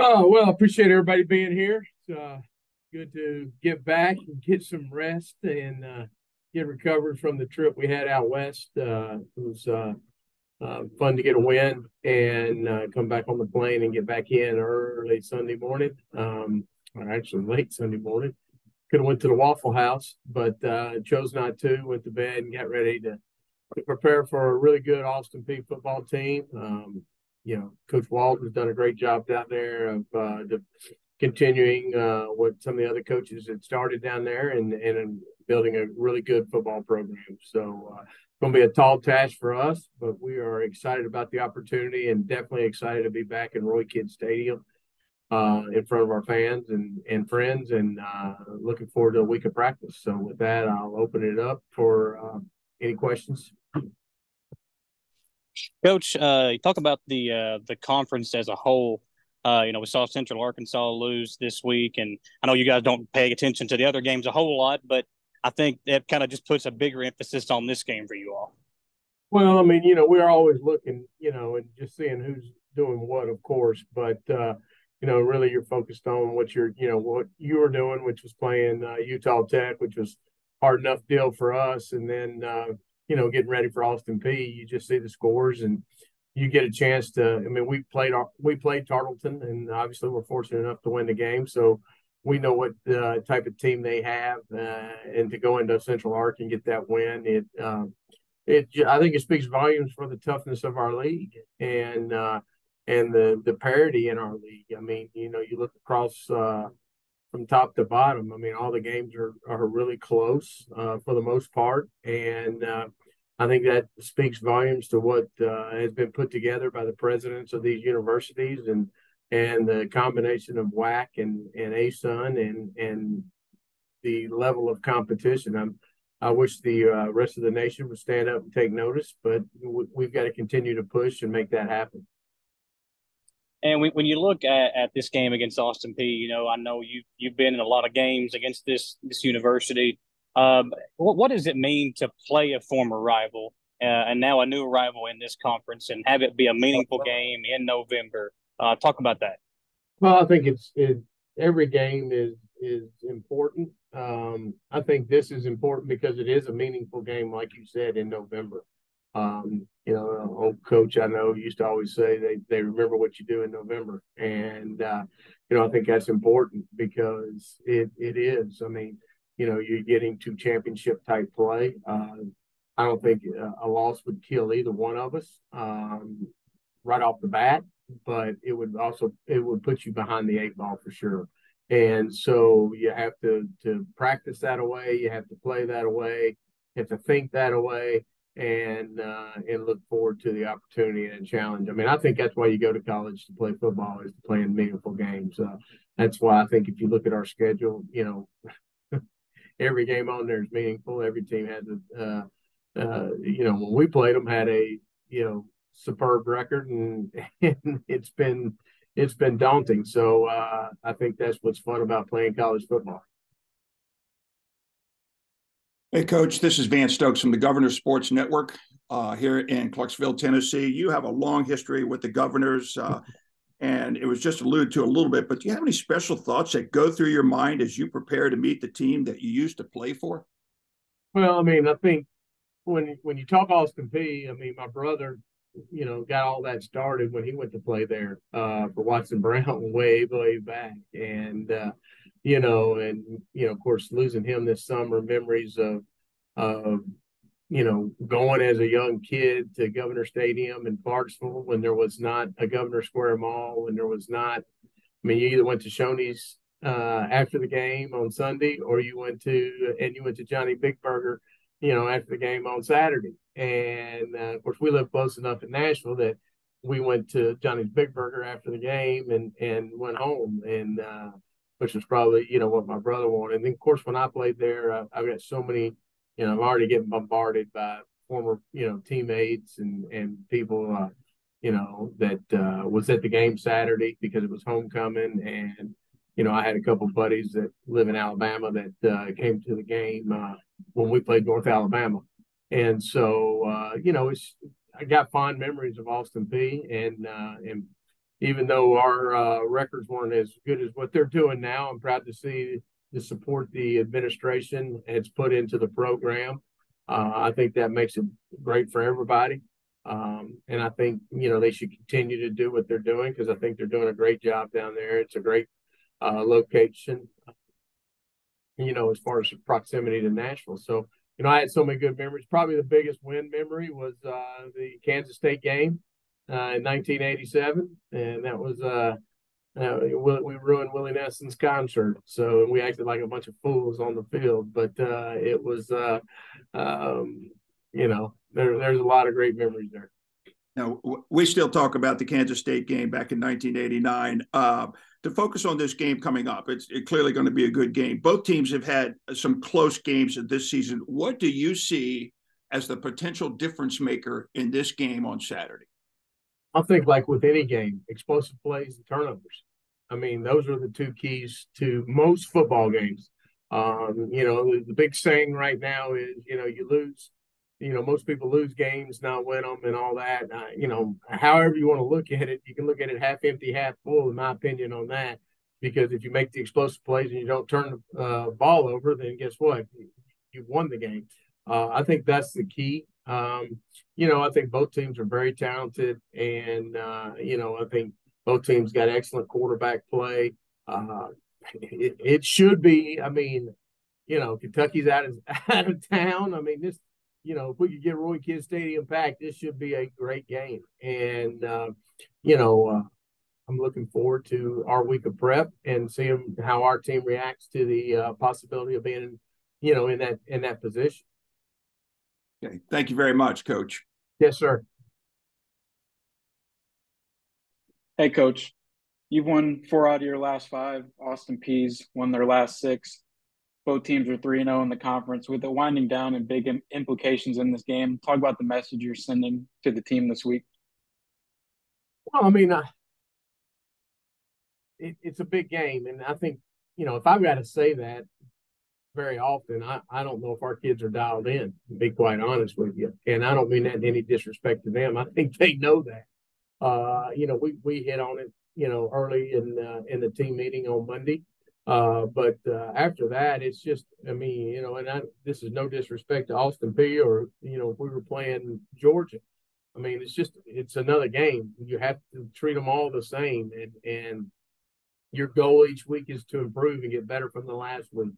Oh, well, I appreciate everybody being here. It's good to get back and get some rest and get recovered from the trip we had out west. It was fun to get a win and come back on the plane and get back in early Sunday morning, or actually late Sunday morning. Could have went to the Waffle House, but chose not to. Went to bed and got ready to prepare for a really good Austin Peay football team. Coach Walt has done a great job down there of continuing what some of the other coaches had started down there and building a really good football program. So it's going to be a tall task for us, but we are excited about the opportunity and definitely excited to be back in Roy Kidd Stadium in front of our fans and friends and looking forward to a week of practice. So with that, I'll open it up for any questions. Coach, you talk about the conference as a whole. We saw Central Arkansas lose this week, and I know you guys don't pay attention to the other games a whole lot, but I think that kind of just puts a bigger emphasis on this game for you all. Well, I mean, we're always looking, and just seeing who's doing what, of course, but really you're focused on what what you were doing, which was playing Utah Tech, which was hard enough deal for us, and then getting ready for Austin Peay. You just see the scores and you get a chance to. I mean, we played Tarleton, and obviously we're fortunate enough to win the game, so we know what type of team they have, and to go into Central Ark and get that win, I think it speaks volumes for the toughness of our league and the parity in our league. I mean, you look across from top to bottom. I mean, all the games are really close for the most part, and I think that speaks volumes to what has been put together by the presidents of these universities and the combination of WAC and ASUN and the level of competition. I wish the rest of the nation would stand up and take notice, but we've got to continue to push and make that happen. And when you look at this game against Austin Peay, I know you've been in a lot of games against this university. What does it mean to play a former rival and now a new rival in this conference and have it be a meaningful game in November? Talk about that. Well, I think every game is important. I think this is important because it is a meaningful game, like you said, in November. Old coach I know used to always say they remember what you do in November, and I think that's important because it is. I mean, you're getting to championship type play. I don't think a loss would kill either one of us right off the bat, but it would put you behind the eight ball for sure. And so you have to practice that away. You have to play that away. You have to think that away, and look forward to the opportunity and challenge. I mean, I think that's why you go to college to play football, is to play in meaningful games. That's why I think if you look at our schedule, every game on there is meaningful. Every team has when we played them had a superb record, and it's been daunting. So I think that's what's fun about playing college football. Hey, Coach, this is Van Stokes from the Governor Sports Network here in Clarksville, Tennessee. You have a long history with the Governors, and it was just alluded to a little bit, but do you have any special thoughts that go through your mind as you prepare to meet the team that you used to play for? Well, I mean, I think when you talk Austin Peay, I mean, my brother, got all that started when he went to play there for Watson Brown way back, and of course, losing him this summer, memories of going as a young kid to Governor Stadium in Clarksville when there was not a Governor Square Mall, and there was not. I mean, you either went to Shoney's after the game on Sunday, or you went to Johnny Big Burger, after the game on Saturday. And of course, we live close enough in Nashville that we went to Johnny's Big Burger after the game and went home, and which was probably what my brother wanted. And then, of course, when I played there, I've got so many. I'm already getting bombarded by former teammates and people that was at the game Saturday because it was homecoming, and I had a couple of buddies that live in Alabama that came to the game when we played North Alabama. And so, I got fond memories of Austin Peay, and even though our records weren't as good as what they're doing now. I'm proud to see the support the administration has put into the program. I think that makes it great for everybody. And I think, they should continue to do what they're doing because I think they're doing a great job down there. It's a great location, as far as proximity to Nashville. So, I had so many good memories. Probably the biggest win memory was the Kansas State game in 1987. And that was we ruined Willie Nelson's concert, so we acted like a bunch of fools on the field. But it was, there's a lot of great memories there. Now, we still talk about the Kansas State game back in 1989. To focus on this game coming up, it's clearly going to be a good game. Both teams have had some close games this season. What do you see as the potential difference maker in this game on Saturday? I think, like with any game, explosive plays and turnovers. I mean, those are the two keys to most football games. The big saying right now is, you lose. Most people lose games, not win them, and all that. However you want to look at it, you can look at it half empty, half full, in my opinion, on that. Because if you make the explosive plays and you don't turn the ball over, then guess what? You've won the game. I think that's the key. I think both teams are very talented, and I think both teams got excellent quarterback play. It should be. I mean, Kentucky's out of town. I mean, this. If we could get Roy Kidd Stadium packed, this should be a great game. And I'm looking forward to our week of prep and seeing how our team reacts to the possibility of being, in that position. Okay. Thank you very much, Coach. Yes, sir. Hey, Coach. You've won 4 out of your last 5. Austin Peay's won their last 6. Both teams are 3-0 in the conference. With it winding down and big implications in this game, talk about the message you're sending to the team this week. Well, I mean, it's a big game. And I think, if I've got to say that very often, I don't know if our kids are dialed in, to be quite honest with you. And I don't mean that in any disrespect to them. I think they know that. We hit on it, early in the team meeting on Monday. But after that, it's just, this is no disrespect to Austin Peay or, if we were playing Georgia. I mean, it's another game. You have to treat them all the same. And your goal each week is to improve and get better from the last week.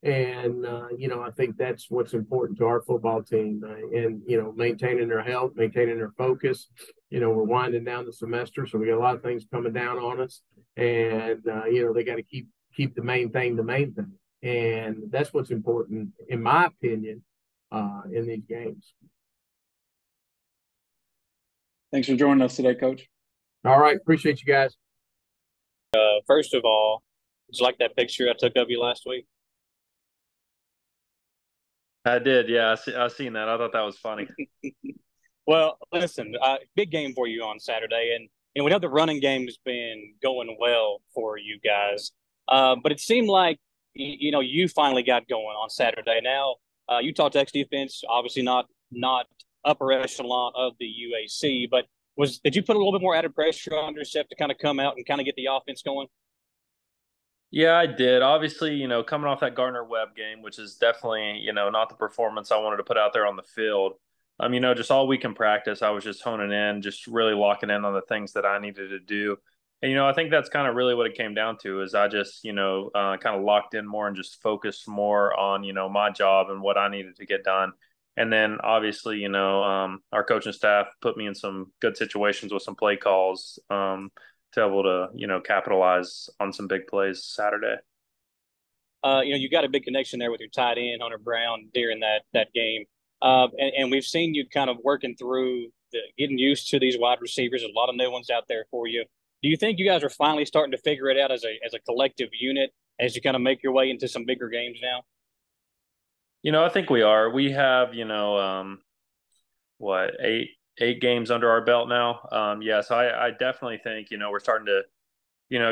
And, I think that's what's important to our football team and, maintaining their health, maintaining their focus. We're winding down the semester, so we got a lot of things coming down on us. And, they got to keep the main thing. And that's what's important, in my opinion, in these games. Thanks for joining us today, Coach. All right. Appreciate you guys. First of all, did you like that picture I took of you last week? I did, yeah. I seen that. I thought that was funny. Well, listen, big game for you on Saturday, and we know the running game has been going well for you guys. But it seemed like you finally got going on Saturday. Now Utah Tech's defense, obviously not upper echelon of the UAC, but did you put a little bit more added pressure on yourself to kind of come out and kind of get the offense going? Yeah, I did. Obviously, coming off that Gardner-Webb game, which is definitely, not the performance I wanted to put out there on the field. Just all week in practice, I was just honing in, just really locking in on the things that I needed to do. And, I think that's kind of really what it came down to is I just, kind of locked in more and just focused more on, my job and what I needed to get done. And then obviously, our coaching staff put me in some good situations with some play calls to able to, capitalize on some big plays Saturday. You got a big connection there with your tight end, Hunter Brown, during that game. And we've seen you kind of working through getting used to these wide receivers. A lot of new ones out there for you. Do you think you guys are finally starting to figure it out as a collective unit as you kind of make your way into some bigger games now? I think we are. We have, eight games under our belt now. So I definitely think, we're starting to,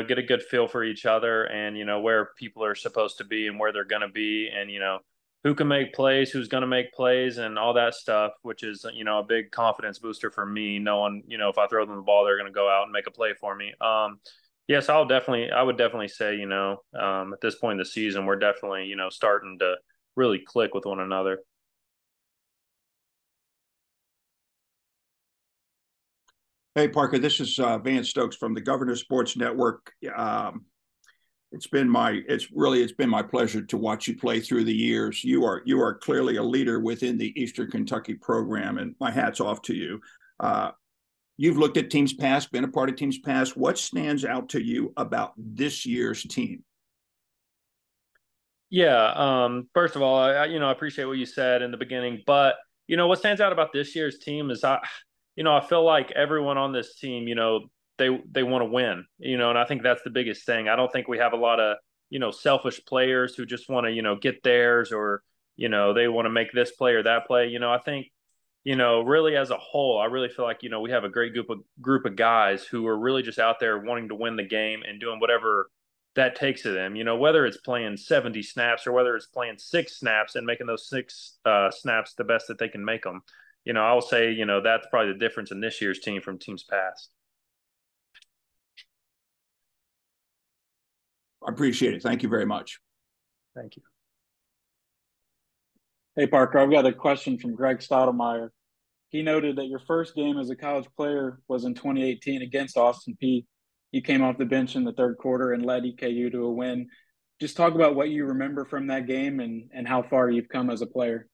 get a good feel for each other and, where people are supposed to be and where they're going to be and, who can make plays, who's going to make plays, and all that stuff, which is, a big confidence booster for me, knowing, if I throw them the ball, they're going to go out and make a play for me. Yes, I would definitely say, at this point in the season, we're definitely, starting to really click with one another. Hey, Parker, this is Van Stokes from the Governor Sports Network. It's been my pleasure to watch you play through the years. You are clearly a leader within the Eastern Kentucky program, and my hat's off to you. You've looked at teams past, been a part of teams past. What stands out to you about this year's team? Yeah. First of all, I appreciate what you said in the beginning, but what stands out about this year's team is I feel like everyone on this team, they want to win, and I think that's the biggest thing. I don't think we have a lot of, selfish players who just want to, get theirs, or, they want to make this play or that play. I think, really as a whole, I really feel like, we have a great group of guys who are really just out there wanting to win the game and doing whatever that takes of them, whether it's playing 70 snaps or whether it's playing 6 snaps and making those 6 snaps the best that they can make them. I will say, that's probably the difference in this year's team from teams past. I appreciate it. Thank you very much. Thank you. Hey, Parker, I've got a question from Greg Stottlemyre. He noted that your first game as a college player was in 2018 against Austin Peay. You came off the bench in the third quarter and led EKU to a win. Just talk about what you remember from that game and how far you've come as a player.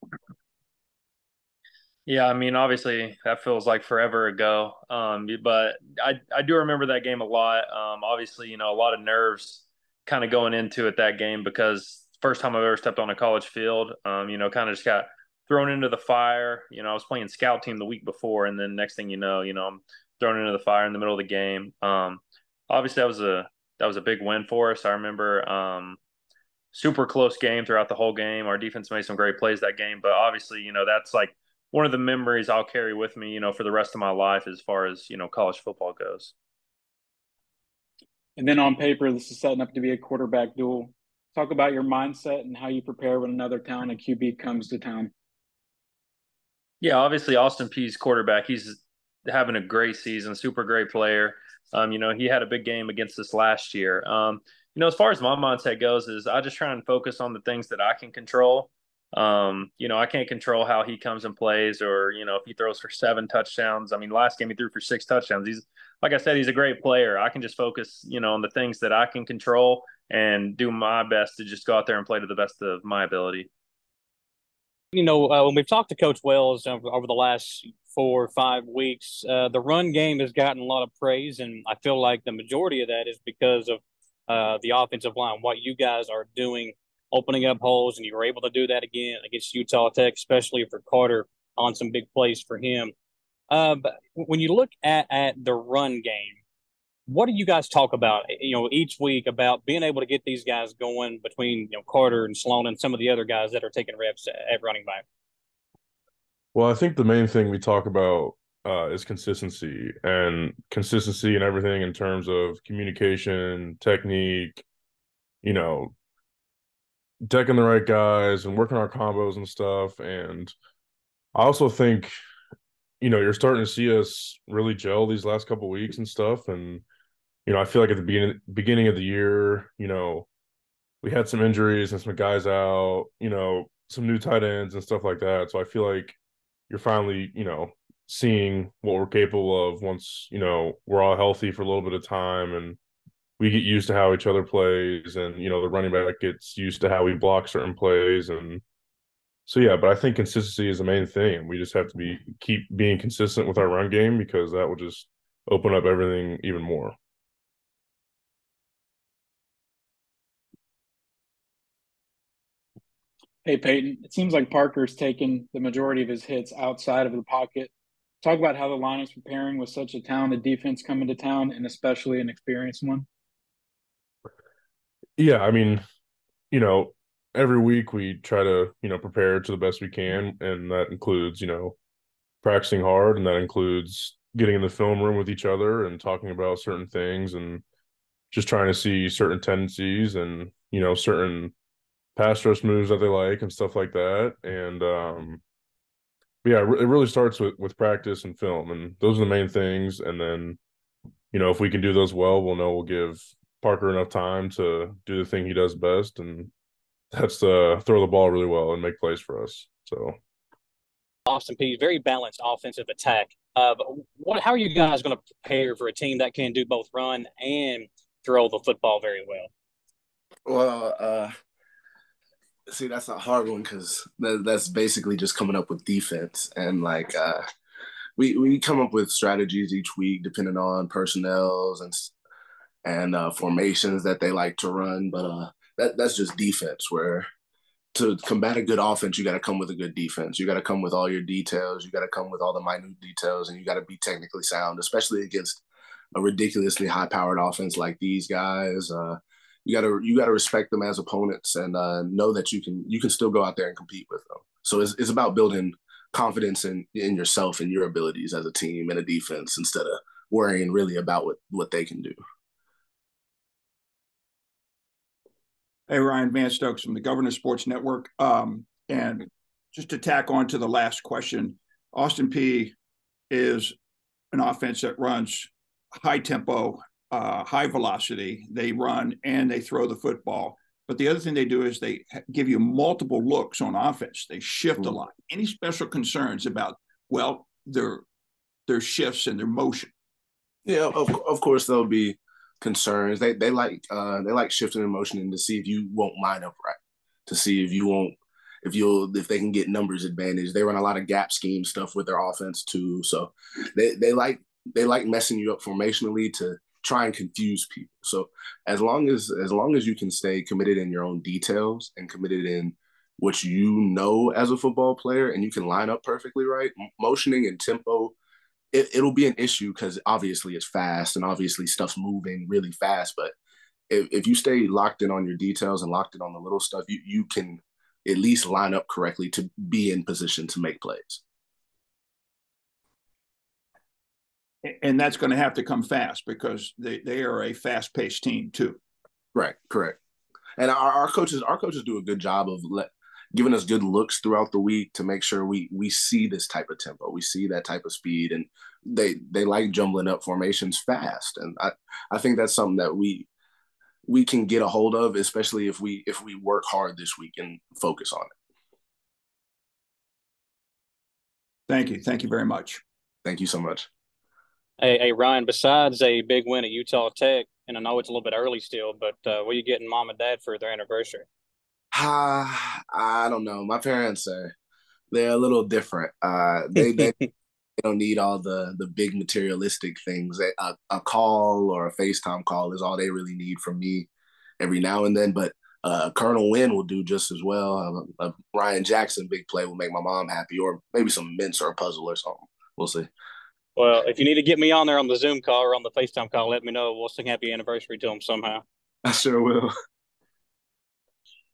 Yeah, I mean, obviously that feels like forever ago. But I do remember that game a lot. Obviously, a lot of nerves kind of going into it that game, because first time I've ever stepped on a college field, kind of just got thrown into the fire. I was playing scout team the week before, and then next thing you know, I'm thrown into the fire in the middle of the game. Obviously that was a big win for us. I remember super close game throughout the whole game. Our defense made some great plays that game, but obviously, that's like one of the memories I'll carry with me, for the rest of my life as far as, college football goes. And then on paper, this is setting up to be a quarterback duel. Talk about your mindset and how you prepare when another talented QB comes to town. Yeah, obviously Austin Peay's quarterback, he's having a great season, super great player. He had a big game against us last year. As far as my mindset goes, is I just try and focus on the things that I can control. I can't control how he comes and plays, or, if he throws for 7 touchdowns. I mean, last game he threw for 6 touchdowns. Like I said, he's a great player. I can just focus, on the things that I can control and do my best to just go out there and play to the best of my ability. When we've talked to Coach Wells over the last 4 or 5 weeks, the run game has gotten a lot of praise, and I feel like the majority of that is because of the offensive line, what you guys are doing, opening up holes, and you were able to do that again against Utah Tech, especially for Carter on some big plays for him. But when you look at the run game, what do you guys talk about, each week about being able to get these guys going between, Carter and Sloan and some of the other guys that are taking reps at running back? Well, I think the main thing we talk about is consistency and everything in terms of communication, technique, decking the right guys and working our combos and stuff. And I also think, you're starting to see us really gel these last couple of weeks and stuff. And, I feel like at the beginning of the year, we had some injuries and some guys out, some new tight ends and stuff like that. So I feel like you're finally, seeing what we're capable of once, we're all healthy for a little bit of time and we get used to how each other plays, and, the running back gets used to how we block certain plays. And so, yeah, but I think consistency is the main thing. We just have to keep being consistent with our run game, because that will just open up everything even more. Hey, Peyton, it seems like Parker's taken the majority of his hits outside of the pocket. Talk about how the line is preparing with such a talented defense coming to town, and especially an experienced one. Yeah, I mean, every week we try to, prepare to the best we can. And that includes, practicing hard. And that includes getting in the film room with each other and talking about certain things and just trying to see certain tendencies and, certain pass rush moves that they like and stuff like that. And yeah, it really starts with practice and film, and those are the main things. And then, if we can do those well, we'll know we'll give Parker enough time to do the thing he does best, and that's to throw the ball really well and make plays for us. So Austin Peay, very balanced offensive attack. But how are you guys going to prepare for a team that can do both run and throw the football very well? Well, see, that's a hard one because that's basically just coming up with defense. And we come up with strategies each week depending on personnels and formations that they like to run. But that's just defense, where to combat a good offense, you got to come with a good defense. You got to come with all your details. You got to come with all the minute details, and you got to be technically sound, especially against a ridiculously high-powered offense like these guys. You gotta respect them as opponents and know that you can still go out there and compete with them. So it's about building confidence in yourself and your abilities as a team and a defense instead of worrying really about what they can do. Hey, Ryan, Vance Stokes from the Governor Sports Network. And just to tack on to the last question, Austin Peay is an offense that runs high tempo, high velocity. They run and they throw the football. But the other thing they do is they give you multiple looks on offense. They shift a lot. Any special concerns about, their shifts and their motion? Yeah, of course there'll be concerns. They like shifting and motioning to see if you won't line up right, to see if they can get numbers advantage. They run a lot of gap scheme stuff with their offense too. So they like messing you up formationally to try and confuse people. So as long as you can stay committed in your own details and committed in what you know as a football player, and you can line up perfectly right, motioning and tempo, it'll be an issue because obviously it's fast and obviously stuff's moving really fast. But if you stay locked in on your details and locked in on the little stuff, you can at least line up correctly to be in position to make plays. And that's going to have to come fast because they are a fast-paced team too. Right, correct. And our coaches do a good job of giving us good looks throughout the week to make sure we see this type of tempo, we see that type of speed, and they like jumbling up formations fast. And I think that's something that we can get a hold of, especially if we work hard this week and focus on it. Thank you very much. Thank you so much. Hey, Ryan, besides a big win at Utah Tech, and I know it's a little bit early still, but what are you getting mom and dad for their anniversary? I don't know. My parents they're a little different. They don't need all the big materialistic things. A call or a FaceTime call is all they really need from me every now and then. But Colonel Wynn will do just as well. A Ryan Jackson big play will make my mom happy, or maybe some mints or a puzzle or something. We'll see. Well, if you need to get me on there on the Zoom call or on the FaceTime call, let me know. We'll sing happy anniversary to them somehow. I sure will.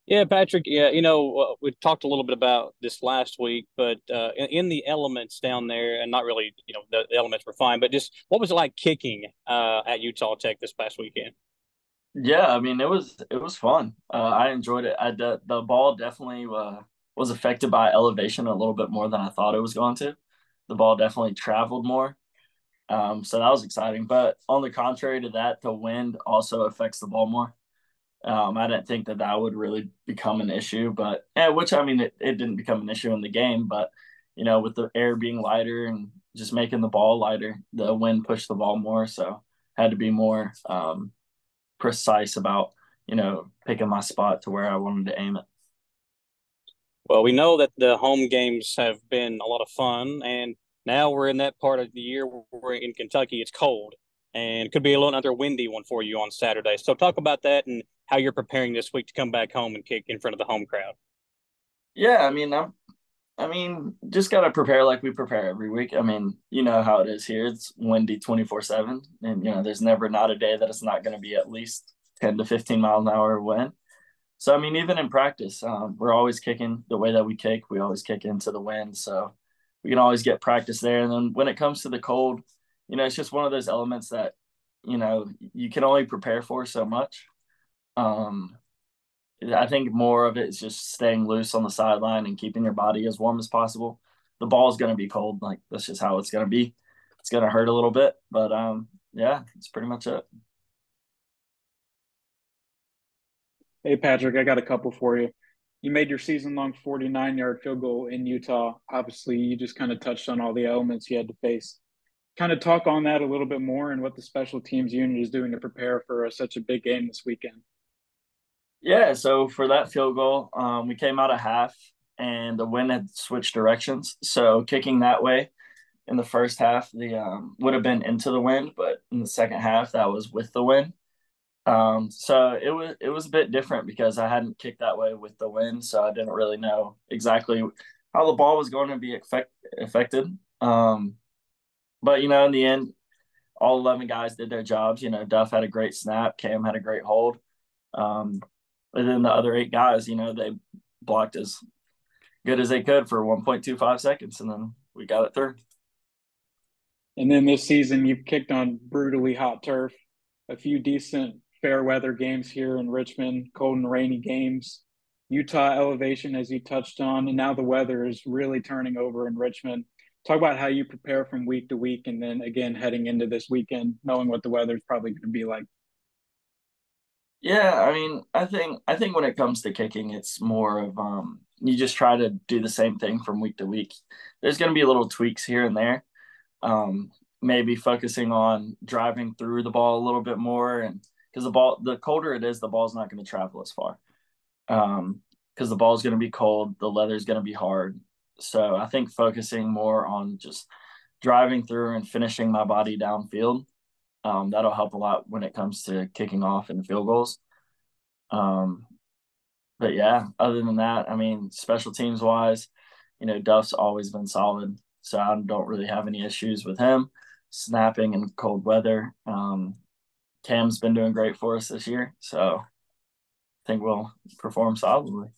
Yeah, Patrick. Yeah, we talked a little bit about this last week, but in the elements down there, and not really, the elements were fine, but just what was it like kicking at Utah Tech this past weekend? Yeah, I mean, it was fun. I enjoyed it. The ball definitely was affected by elevation a little bit more than I thought it was going to. The ball definitely traveled more. So that was exciting. But on the contrary to that, the wind also affects the ball more. I didn't think that would really become an issue, but which, I mean, it didn't become an issue in the game. But, with the air being lighter and just making the ball lighter, the wind pushed the ball more. So had to be more precise about, picking my spot to where I wanted to aim it. Well, we know that the home games have been a lot of fun, and now we're in that part of the year where we're in Kentucky. It's cold, and it could be another windy one for you on Saturday. So talk about that and how you're preparing this week to come back home and kick in front of the home crowd. Yeah, I mean, just gotta prepare like we prepare every week. I mean, you know how it is here. It's windy 24/7, and there's never not a day that it's not going to be at least 10 to 15 miles an hour wind. So, I mean, even in practice, we're always kicking the way that we kick. We always kick into the wind. So we can always get practice there. And then when it comes to the cold, it's just one of those elements that, you can only prepare for so much. I think more of it is just staying loose on the sideline and keeping your body as warm as possible. The ball is going to be cold. Like, that's just how it's going to be. It's going to hurt a little bit, but yeah, that's pretty much it. Hey, Patrick, I got a couple for you. You made your season-long 49-yard field goal in Utah. Obviously, you just kind of touched on all the elements you had to face. Kind of talk on that a little bit more and what the special teams unit is doing to prepare for such a big game this weekend. Yeah, so for that field goal, we came out of half and the wind had switched directions. So kicking that way in the first half, the would have been into the wind, but in the second half, that was with the wind. So it was a bit different because I hadn't kicked that way with the wind, so I didn't really know exactly how the ball was going to be affected. But in the end, all 11 guys did their jobs. Duff had a great snap, Cam had a great hold, and then the other 8 guys, they blocked as good as they could for 1.25 seconds, and then we got it through. And then this season, you've kicked on brutally hot turf, a few decent fair weather games here in Richmond, cold and rainy games, Utah elevation, as you touched on, and now the weather is really turning over in Richmond. Talk about how you prepare from week to week, and then again heading into this weekend, knowing what the weather is probably going to be like. Yeah, I mean, I think when it comes to kicking, it's more of you just try to do the same thing from week to week. There's going to be little tweaks here and there. Maybe focusing on driving through the ball a little bit more, and because the colder it is, the ball's not going to travel as far. Because the ball's going to be cold, the leather's going to be hard. So I think focusing more on just driving through and finishing my body downfield, that'll help a lot when it comes to kicking off and field goals. But yeah, other than that, I mean, special teams wise, Duff's always been solid, so I don't really have any issues with him snapping in cold weather. Cam's been doing great for us this year, so I think we'll perform solidly.